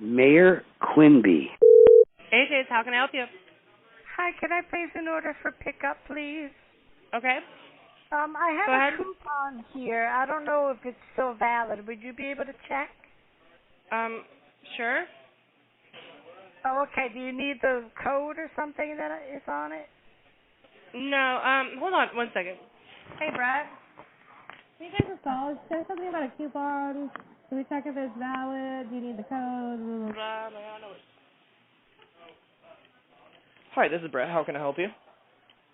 Mayor Quimby. AJ's, how can I help you? Hi, can I place an order for pickup, please? Okay. I have a coupon here. I don't know if it's still valid. Would you be able to check? Sure. Oh, okay. Do you need the code or something that is on it? No, hold on one second. Hey, Brett. Can you guys just call? Say something about a coupon. Can we check if it's valid? Do you need the code? Hi, this is Brett. How can I help you?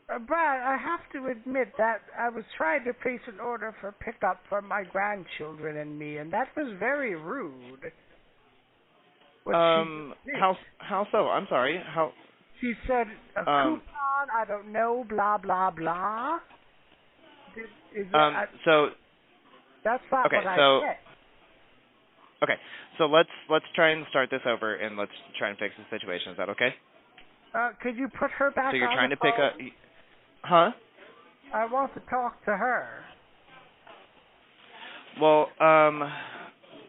Brett, I have to admit that I was trying to place an order for pickup for my grandchildren and me, and that was very rude. How so? I'm sorry. How? She said a coupon, I don't know, blah, blah, blah. That's not what I said. Okay, so let's try and start this over, and let's try and fix the situation. Is that okay? Could you put her back on the phone? So you're trying to pick up... Huh? I want to talk to her. Well,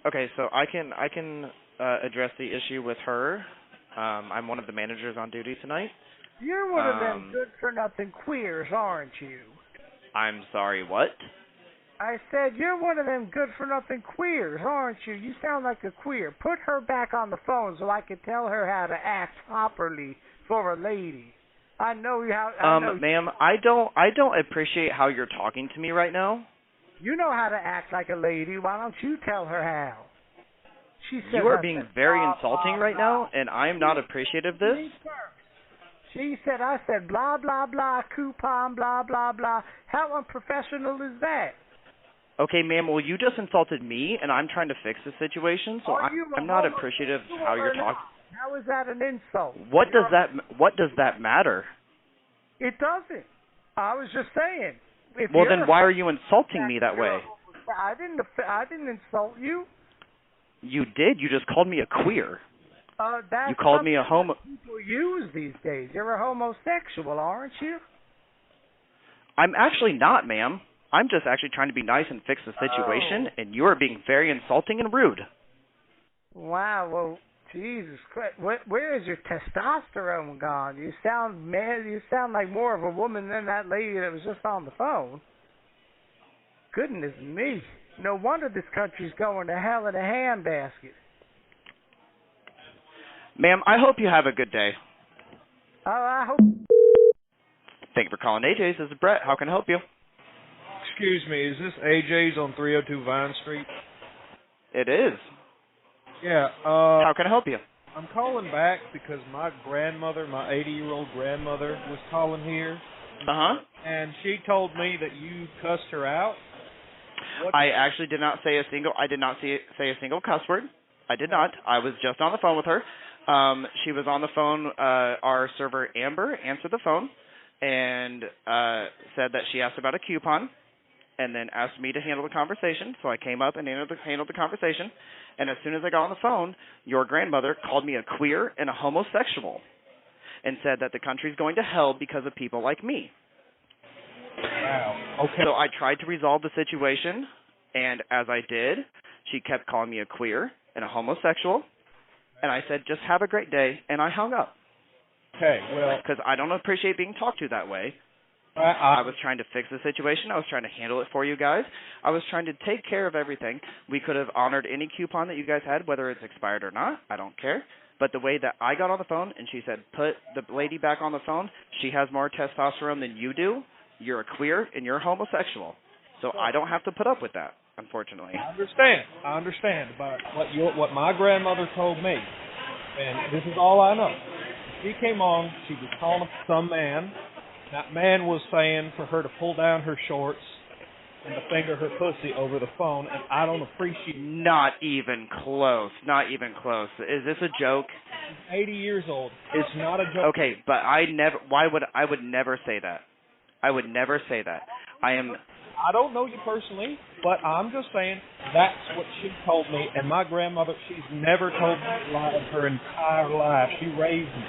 okay, so I can address the issue with her. I'm one of the managers on duty tonight. You're one of them good-for-nothing queers, aren't you? I'm sorry, what? I said you're one of them good-for-nothing queers, aren't you? You sound like a queer. Put her back on the phone so I can tell her how to act properly for a lady. I know how. Ma'am, I don't appreciate how you're talking to me right now. You know how to act like a lady. Why don't you tell her how? She said you are being very insulting right now, and I am not appreciative of this. She said, I said, blah, blah, blah, coupon, blah, blah, blah. How unprofessional is that? Okay, ma'am, well, you just insulted me, and I'm trying to fix the situation, so I'm not appreciative of how you're talking. How is that an insult? What does that matter? It doesn't. I was just saying. Well, then why are you insulting me that way? I didn't insult you. You did. You just called me a queer. That's you called me a homo. People use these days. You're a homosexual, aren't you? I'm actually not, ma'am. I'm just actually trying to be nice and fix the situation, and you are being very insulting and rude. Wow. Well, Jesus Christ. Where is your testosterone gone? You sound mad. You sound like more of a woman than that lady that was just on the phone. Goodness me. No wonder this country's going to hell in a handbasket. Ma'am, I hope you have a good day. Oh, I hope. Thank you for calling AJ's. This is Brett. How can I help you? Excuse me, is this AJ's on 302 Vine Street? It is. Yeah. How can I help you? I'm calling back because my grandmother, my 80-year-old grandmother, was calling here. And she told me that you cussed her out. I actually did not say a single. I did not say a single cuss word. I did not. I was just on the phone with her. She was on the phone. Our server Amber answered the phone and said that she asked about a coupon, and then asked me to handle the conversation. So I came up and handled the conversation. And as soon as I got on the phone, your grandmother called me a queer and a homosexual, and said that the country's going to hell because of people like me. Wow. Okay. So I tried to resolve the situation, and as I did, she kept calling me a queer and a homosexual, and I said, just have a great day, and I hung up. Okay, well... Because I don't appreciate being talked to that way. I was trying to fix the situation. I was trying to handle it for you guys. I was trying to take care of everything. We could have honored any coupon that you guys had, whether it's expired or not. I don't care. But the way that I got on the phone and she said, put the lady back on the phone, she has more testosterone than you do. You're a queer and you're homosexual. So I don't have to put up with that, unfortunately. I understand. But what my grandmother told me, and this is all I know, she came on, she was calling some man. That man was saying for her to pull down her shorts and to finger her pussy over the phone, and I don't appreciate... Not even close. Not even close. Is this a joke? She's 80 years old. It's not a joke. Okay, but I would never say that. I would never say that. I don't know you personally, but I'm just saying that's what she told me, and my grandmother, she's never told me a lie in her entire life. She raised me.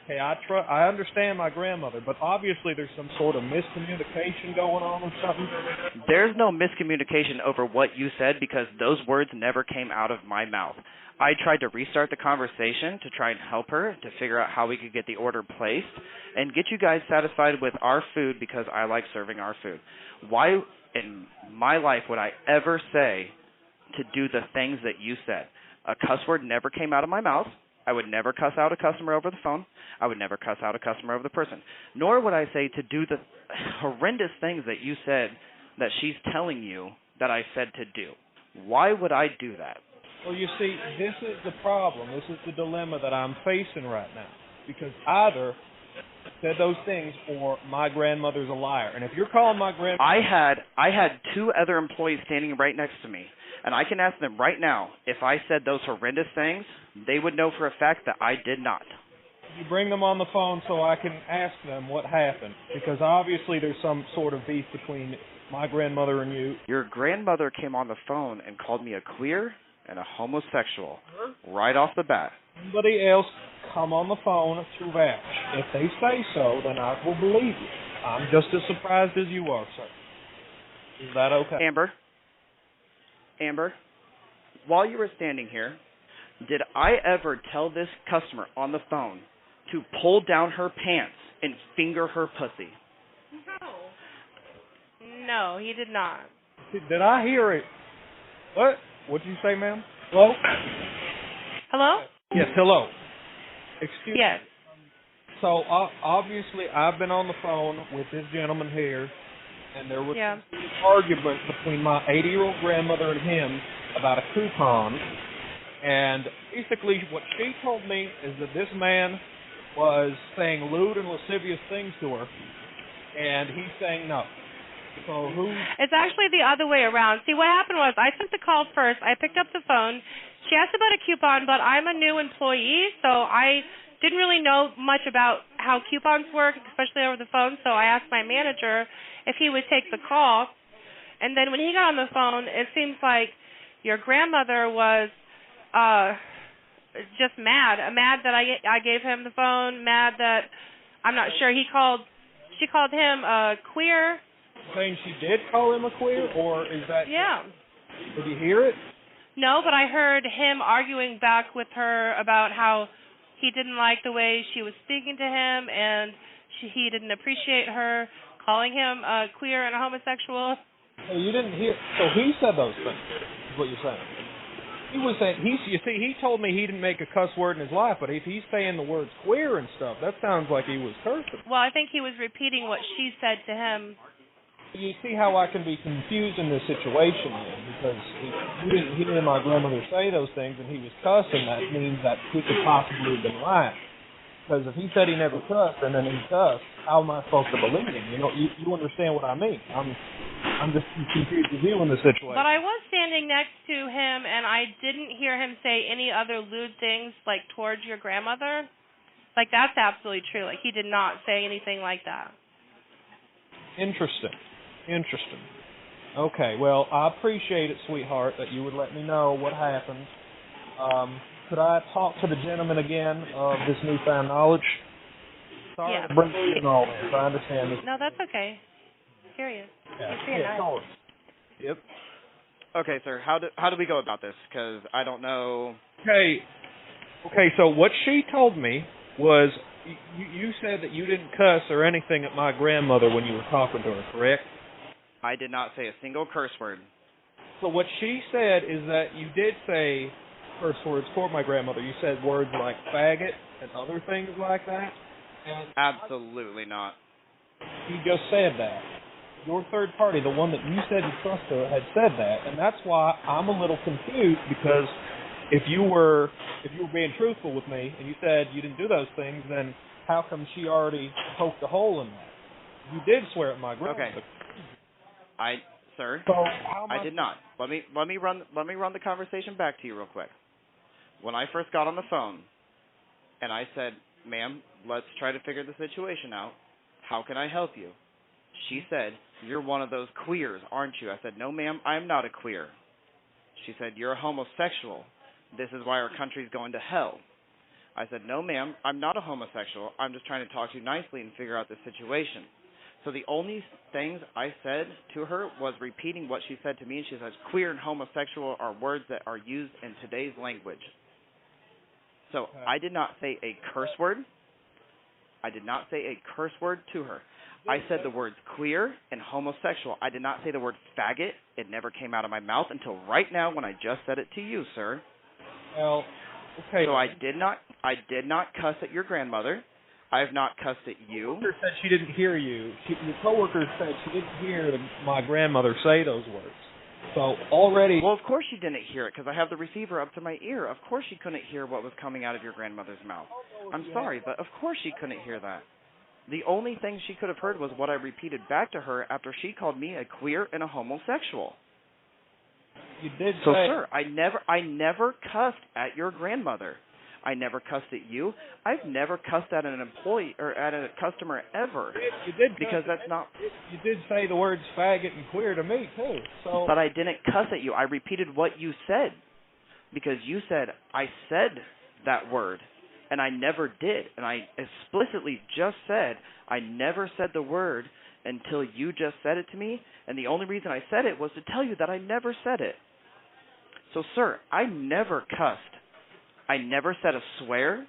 Okay, I understand my grandmother, but obviously there's some sort of miscommunication going on or something. There's no miscommunication over what you said because those words never came out of my mouth. I tried to restart the conversation to try and help her to figure out how we could get the order placed and get you guys satisfied with our food because I like serving our food. Why in my life would I ever say to do the things that you said? A cuss word never came out of my mouth. I would never cuss out a customer over the phone. I would never cuss out a customer over the person. Nor would I say to do the horrendous things that you said that she's telling you that I said to do. Why would I do that? Well, you see, this is the problem. This is the dilemma that I'm facing right now. Because either said those things or my grandmother's a liar. And if you're calling my grandmother... I had two other employees standing right next to me. And I can ask them right now, if I said those horrendous things, they would know for a fact that I did not. You bring them on the phone so I can ask them what happened. Because obviously there's some sort of beef between my grandmother and you. Your grandmother came on the phone and called me a queer and a homosexual right off the bat. Somebody else come on the phone to vouch. If they say so, then I will believe you. I'm just as surprised as you are, sir. Is that okay? Amber, while you were standing here, did I ever tell this customer on the phone to pull down her pants and finger her pussy? No, he did not. Did I hear it? What? What did you say, ma'am? Hello? Hello? Yes, hello. Excuse Yes. me. So, obviously, I've been on the phone with this gentleman here, and there was an argument between my 80-year-old grandmother and him about a coupon. And basically what she told me is that this man was saying lewd and lascivious things to her, and he's saying no. So who? It's actually the other way around. See, what happened was I took the call first. I picked up the phone. She asked about a coupon, but I'm a new employee, so I didn't really know much about how coupons work, especially over the phone. So I asked my manager if he would take the call. And then when he got on the phone, it seems like your grandmother was just mad that I gave him the phone, mad that I'm not sure she called him queer. Saying she did call him a queer, or is that? Yeah. Did you hear it? No, but I heard him arguing back with her about how he didn't like the way she was speaking to him, and he didn't appreciate her calling him queer and a homosexual. So you didn't hear? So he said those things. Is what you're saying? He was saying he told me he didn't make a cuss word in his life, but if he's saying the words queer and stuff, that sounds like he was cursing. Well, I think he was repeating what she said to him. You see how I can be confused in this situation then, because he didn't hear my grandmother say those things and he was cussing. That means that he could possibly have been lying. Because if he said he never cussed and then he cussed, how am I supposed to believe him? You know, you understand what I mean. I'm just confused with you in this situation. But I was standing next to him and I didn't hear him say any other lewd things like towards your grandmother. Like that's absolutely true. Like he did not say anything like that. Interesting. Okay, well, I appreciate it, sweetheart, that you would let me know what happened. Could I talk to the gentleman again of this newfound knowledge? Sorry to bring you in all this. I understand this. No, that's okay. Curious. Yeah. Yep. Okay, sir. How do we go about this? Because I don't know. Okay, so what she told me was you said that you didn't cuss or anything at my grandmother when you were talking to her, correct? I did not say a single curse word. So what she said is that you did say curse words for my grandmother. You said words like faggot and other things like that. And absolutely not. You just said that. Your third party, the one that you said you trusted, had said that, and that's why I'm a little confused, because if you were being truthful with me and you said you didn't do those things, then how come she already poked a hole in that? You did swear at my grandmother. Okay. Sir, so I did not. Let me run the conversation back to you real quick. When I first got on the phone and I said, "Ma'am, let's try to figure the situation out. How can I help you?" She said, "You're one of those queers, aren't you?" I said, "No, ma'am, I'm not a queer." She said, "You're a homosexual. This is why our country's going to hell." I said, "No, ma'am, I'm not a homosexual. I'm just trying to talk to you nicely and figure out the situation." So the only things I said to her was repeating what she said to me, and she says, queer and homosexual are words that are used in today's language. So I did not say a curse word. I did not say a curse word to her. I said the words queer and homosexual. I did not say the word faggot. It never came out of my mouth until right now when I just said it to you, sir. Well, okay. So I did not cuss at your grandmother. I have not cussed at you. Your coworker said she didn't hear you. Your coworker said she didn't hear my grandmother say those words. So already... Well, of course she didn't hear it because I have the receiver up to my ear. Of course she couldn't hear what was coming out of your grandmother's mouth. I'm sorry, but of course she couldn't hear that. The only thing she could have heard was what I repeated back to her after she called me a queer and a homosexual. You did so, say... sir, I never cussed at your grandmother. I never cussed at you. I've never cussed at an employee or at a customer ever. You did because that's not... You did say the words faggot and queer to me, too. So. But I didn't cuss at you. I repeated what you said. Because you said, I said that word. And I never did. And I explicitly just said, I never said the word until you just said it to me. And the only reason I said it was to tell you that I never said it. So, sir, I never cussed. I never said a swear.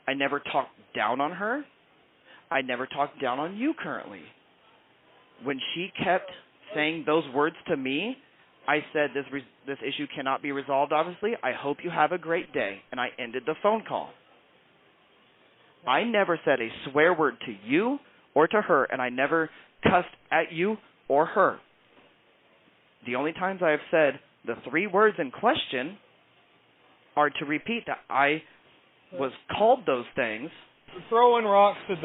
I never talked down on her. I never talked down on you currently. When she kept saying those words to me, I said this issue cannot be resolved, obviously. I hope you have a great day. And I ended the phone call. I never said a swear word to you or to her, and I never cussed at you or her. The only times I have said the 3 words in question are to repeat that I was called those things. You're throwing rocks at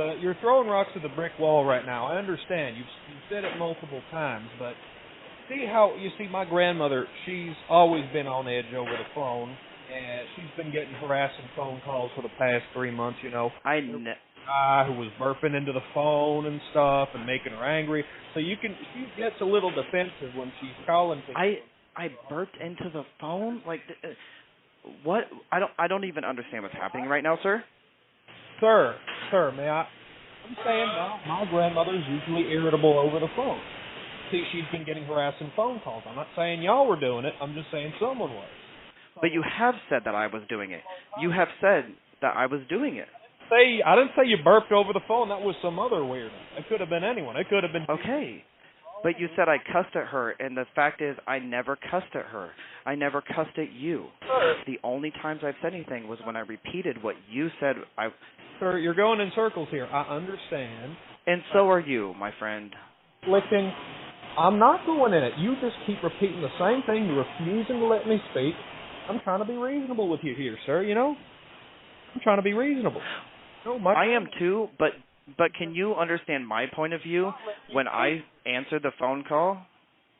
the brick wall right now. I understand. You've said it multiple times, but see my grandmother, she's always been on edge over the phone, and she's been getting harassing phone calls for the past 3 months, you know. Guy who was burping into the phone and stuff and making her angry. So she gets a little defensive when she's calling people. I burped into the phone? Like, what? I don't even understand what's happening right now, sir. Sir, may I? I'm saying my grandmother's usually irritable over the phone. See, she's been getting harassing phone calls. I'm not saying y'all were doing it. I'm just saying someone was. But you have said that I was doing it. You have said that I was doing it. I didn't say you burped over the phone. That was some other weirdo. It could have been anyone. It could have been... Okay. But you said I cussed at her, and the fact is I never cussed at her. I never cussed at you. Sir. The only times I've said anything was when I repeated what you said. Sir, you're going in circles here. I understand. And so are you, my friend. Flicking. I'm not going in it. You just keep repeating the same thing. You're refusing to let me speak. I'm trying to be reasonable with you here, sir, you know? I'm trying to be reasonable. I am too, but can you understand my point of view when I answered the phone call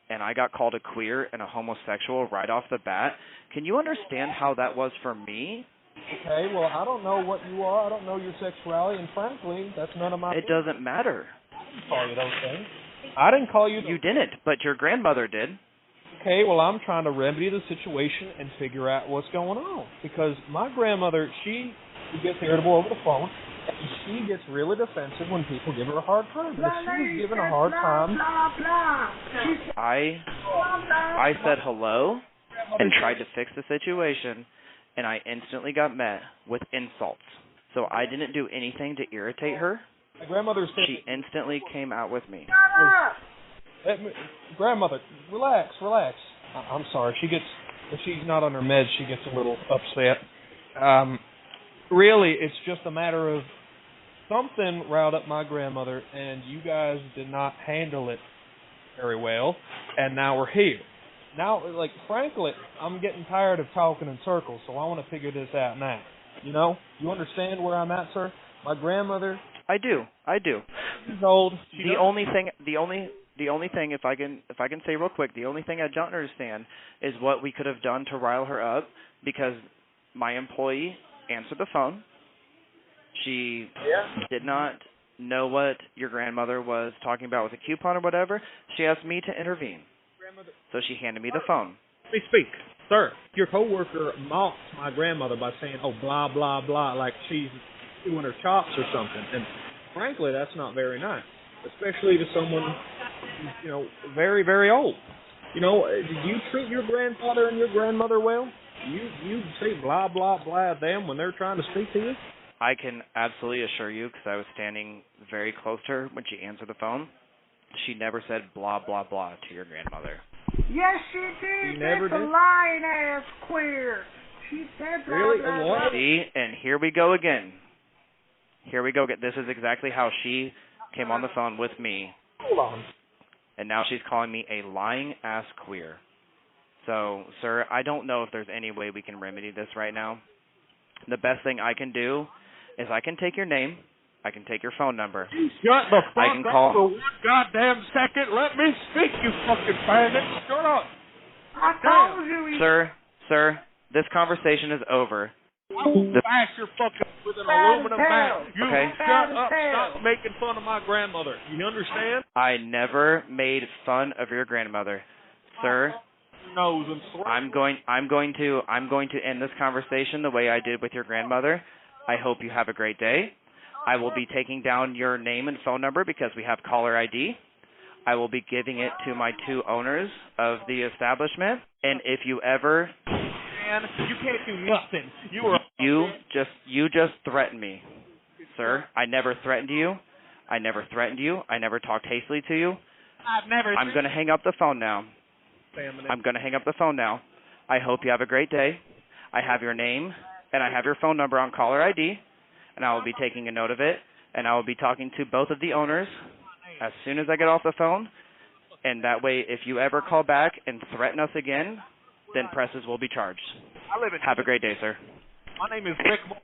and I got called a queer and a homosexual right off the bat? Can you understand how that was for me? Okay, well, I don't know what you are. I don't know your sexuality, and frankly, that's none of my business. It doesn't matter. I didn't call you those things. I didn't call you... You didn't, but your grandmother did. Okay, well, I'm trying to remedy the situation and figure out what's going on. Because my grandmother, she gets irritable over the phone, and she gets really defensive when people give her a hard time. And if she was given a hard time... I said hello and tried to fix the situation, and I instantly got met with insults. So I didn't do anything to irritate her. My grandmother said... She instantly came out with me. Grandmother, relax. I'm sorry. If she's not on her meds, she gets a little upset. Really, it's just a matter of something riled up my grandmother, and you guys did not handle it very well, and now we're here. Now, frankly, I'm getting tired of talking in circles, so I want to figure this out now. You know? You understand where I'm at, sir? My grandmother... I do. She's old. The only thing, if I can say real quick, the only thing I don't understand is what we could have done to rile her up, because my employee answered the phone. She did not know what your grandmother was talking about with a coupon or whatever. She asked me to intervene. So she handed me the phone. Let me speak. Sir, your coworker mocked my grandmother by saying, oh, blah, blah, blah, like she's doing her chops or something. And frankly, that's not very nice, especially to someone who's, very, very old. Did you treat your grandfather and your grandmother well? You say blah, blah, blah them when they're trying to speak to you? I can absolutely assure you, because I was standing very close to her when she answered the phone, she never said blah, blah, blah to your grandmother. Yes, she did. She never That's did? a lying ass queer. She said blah, Really? blah, What? blah. See, and here we go again. Here we go again. This is exactly how she came on the phone with me, Hold on. and now she's calling me a lying ass queer. So, sir, I don't know if there's any way we can remedy this right now. The best thing I can do is I can take your name, I can take your phone number. Shut the fuck I can up call- for one goddamn second. Let me speak, you fucking faggot. Shut up. I told you. Sir, this conversation is over. I will bash your fucking with an aluminum bat. You Okay. shut up. Stop making fun of my grandmother. You understand? I never made fun of your grandmother, sir. Nose and throat. I'm going to end this conversation the way I did with your grandmother. I hope you have a great day. I will be taking down your name and phone number because we have caller ID. I will be giving it to my 2 owners of the establishment. And if you ever, Man, you can't do nothing. you just threatened me, sir. I never threatened you. I never talked hastily to you. I've never. I'm going to hang up the phone now. I hope you have a great day. I have your name and I have your phone number on caller ID, and I will be taking a note of it, and I will be talking to both of the owners as soon as I get off the phone, and that way if you ever call back and threaten us again, then presses will be charged. Have a great day, sir. My name is Rick.